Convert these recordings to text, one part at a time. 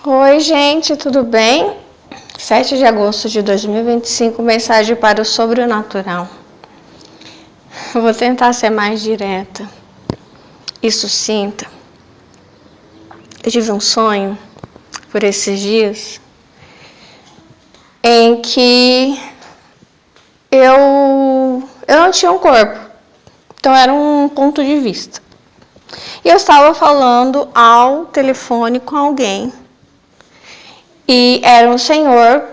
Oi, gente, tudo bem? 7 de agosto de 2025, mensagem para o sobrenatural. Eu vou tentar ser mais direta e sucinta. Eu tive um sonho por esses dias em que eu não tinha um corpo, então era um ponto de vista. E eu estava falando ao telefone com alguém. E era um senhor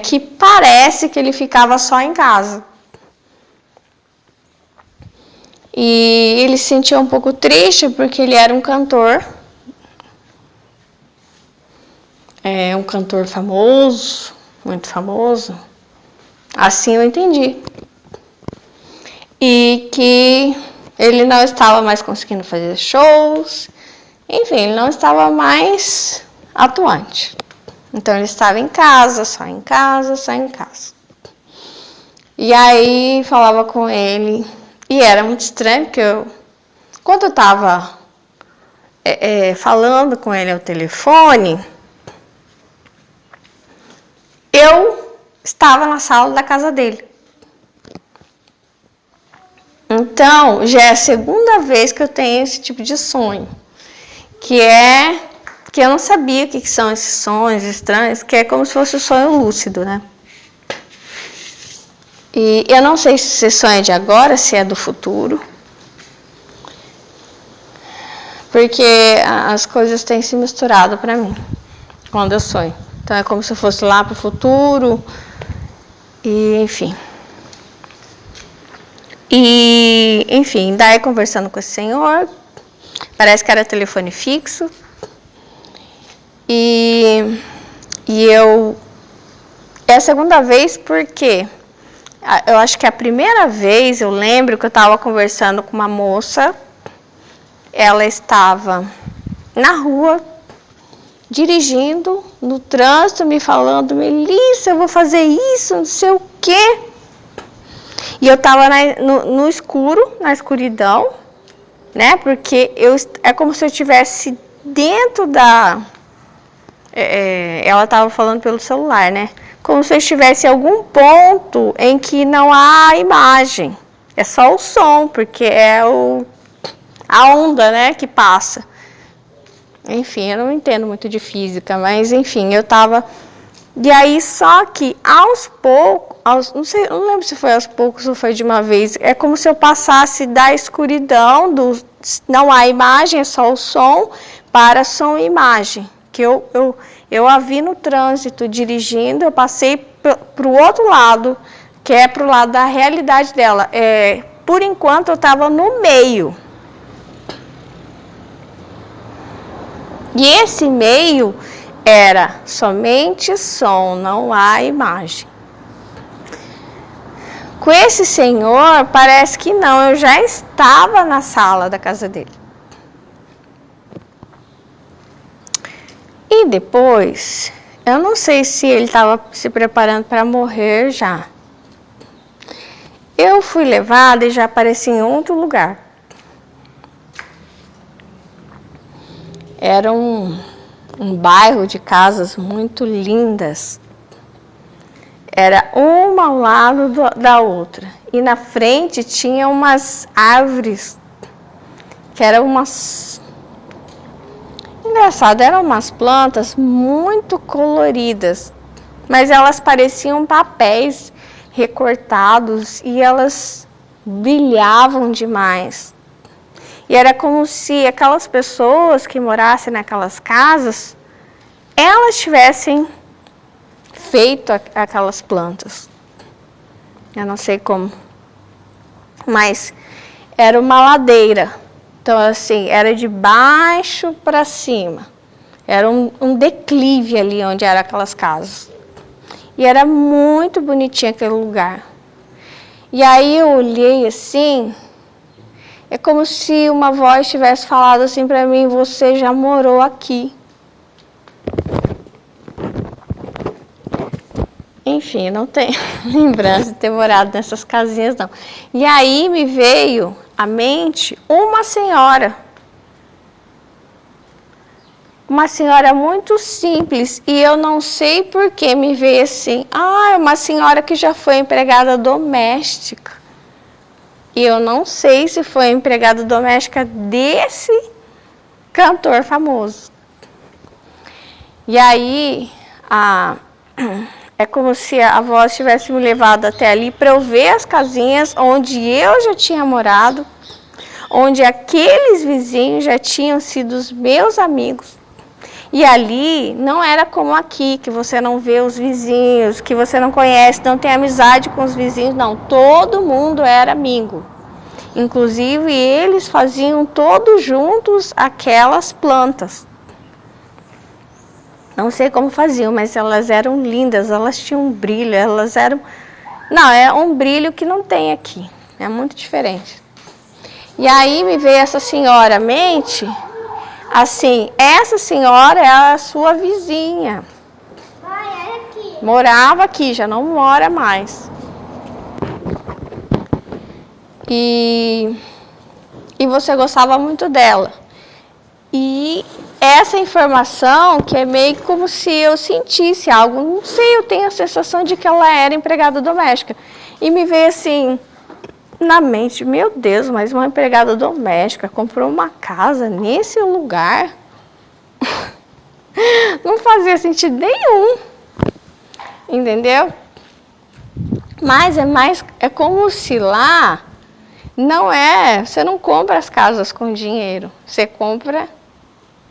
que parece que ele ficava só em casa. E ele se sentia um pouco triste porque ele era um cantor. Um cantor famoso, muito famoso. Assim eu entendi. E que ele não estava mais conseguindo fazer shows. Enfim, ele não estava mais atuante. Então ele estava em casa, só em casa, só em casa. E aí falava com ele, e era muito estranho, porque quando eu estava falando com ele ao telefone, eu estava na sala da casa dele. Então, já é a segunda vez que eu tenho esse tipo de sonho, que eu não sabia o que são esses sonhos estranhos, que é como se fosse um sonho lúcido, né? E eu não sei se esse sonho é de agora, se é do futuro, porque as coisas têm se misturado para mim quando eu sonho. Então é como se eu fosse lá para o futuro, e enfim. E enfim, daí conversando com esse senhor, parece que era telefone fixo. E é a segunda vez porque eu acho que a primeira vez eu lembro que eu estava conversando com uma moça. Ela estava na rua, dirigindo, no trânsito, me falando: Melissa, eu vou fazer isso, não sei o quê. E eu estava no escuro, na escuridão, né? Porque é como se eu estivesse dentro da... ela estava falando pelo celular, né? Como se eu estivesse em algum ponto em que não há imagem. É só o som, porque é a onda, né, que passa. Enfim, eu não entendo muito de física, mas enfim, eu tava... E aí, só que aos poucos, não lembro se foi aos poucos ou foi de uma vez, é como se eu passasse da escuridão, não há imagem, é só o som, para som e imagem. Que eu a vi no trânsito dirigindo, eu passei para o outro lado, que é para o lado da realidade dela. Por enquanto, eu estava no meio. E esse meio era somente som, não há imagem. Com esse senhor, parece que não, eu já estava na sala da casa dele. E depois, eu não sei se ele estava se preparando para morrer já. Eu fui levada e já apareci em outro lugar. Era um bairro de casas muito lindas. Era uma ao lado da outra. E na frente tinha umas árvores, que eram umas... Engraçado, eram umas plantas muito coloridas, mas elas pareciam papéis recortados e elas brilhavam demais. E era como se aquelas pessoas que morassem naquelas casas, elas tivessem feito aquelas plantas. Eu não sei como. Mas era uma ladeira. Então, assim, era de baixo para cima. Era um declive ali onde eram aquelas casas. E era muito bonitinho aquele lugar. E aí eu olhei assim... É como se uma voz tivesse falado assim para mim: você já morou aqui. Enfim, não tenho lembrança de ter morado nessas casinhas, não. E aí me veio à mente uma senhora. uma senhora muito simples, e eu não sei por que me veio assim, é uma senhora que já foi empregada doméstica. E eu não sei se foi empregada doméstica desse cantor famoso. E aí, é como se a voz tivesse me levado até ali para eu ver as casinhas onde eu já tinha morado, onde aqueles vizinhos já tinham sido os meus amigos. E ali não era como aqui, que você não vê os vizinhos, que você não conhece, não tem amizade com os vizinhos, não. Todo mundo era amigo. Inclusive, eles faziam todos juntos aquelas plantas. Não sei como faziam, mas elas eram lindas, elas tinham um brilho, elas eram... Não, é um brilho que não tem aqui, é muito diferente. E aí me veio essa senhora à mente, assim, essa senhora é a sua vizinha. Era aqui. Morava aqui, já não mora mais. E você gostava muito dela. E essa informação, que é meio como se eu sentisse algo, não sei, eu tenho a sensação de que ela era empregada doméstica. E me veio assim, na mente, meu Deus, mas uma empregada doméstica comprou uma casa nesse lugar? Não fazia sentido nenhum, entendeu? Mas é como se lá, você não compra as casas com dinheiro, você compra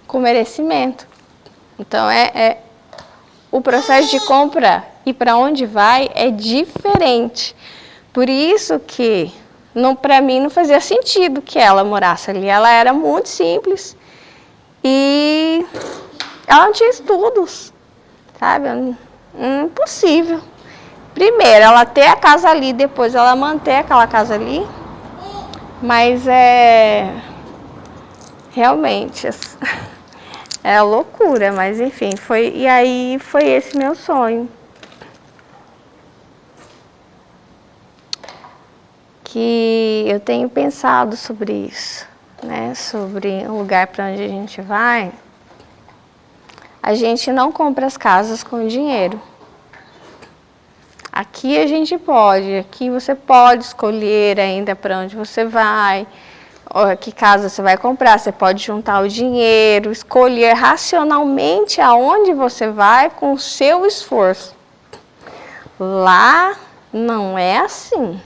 com merecimento. Então, o processo de compra e para onde vai é diferente. Por isso que, para mim, não fazia sentido que ela morasse ali. Ela era muito simples e ela não tinha estudos, sabe? Impossível. Primeiro, ela ter a casa ali, depois ela manter aquela casa ali. Mas realmente... É loucura, mas enfim, e aí foi esse meu sonho. Que eu tenho pensado sobre isso, né? Sobre o lugar para onde a gente vai. A gente não compra as casas com dinheiro. Aqui a gente pode, aqui você pode escolher ainda para onde você vai, que casa você vai comprar, você pode juntar o dinheiro, escolher racionalmente aonde você vai com o seu esforço. Lá não é assim.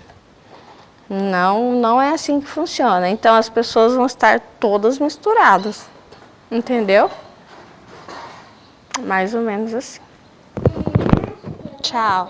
Não é assim que funciona. Então as pessoas vão estar todas misturadas. Entendeu? Mais ou menos assim. Tchau.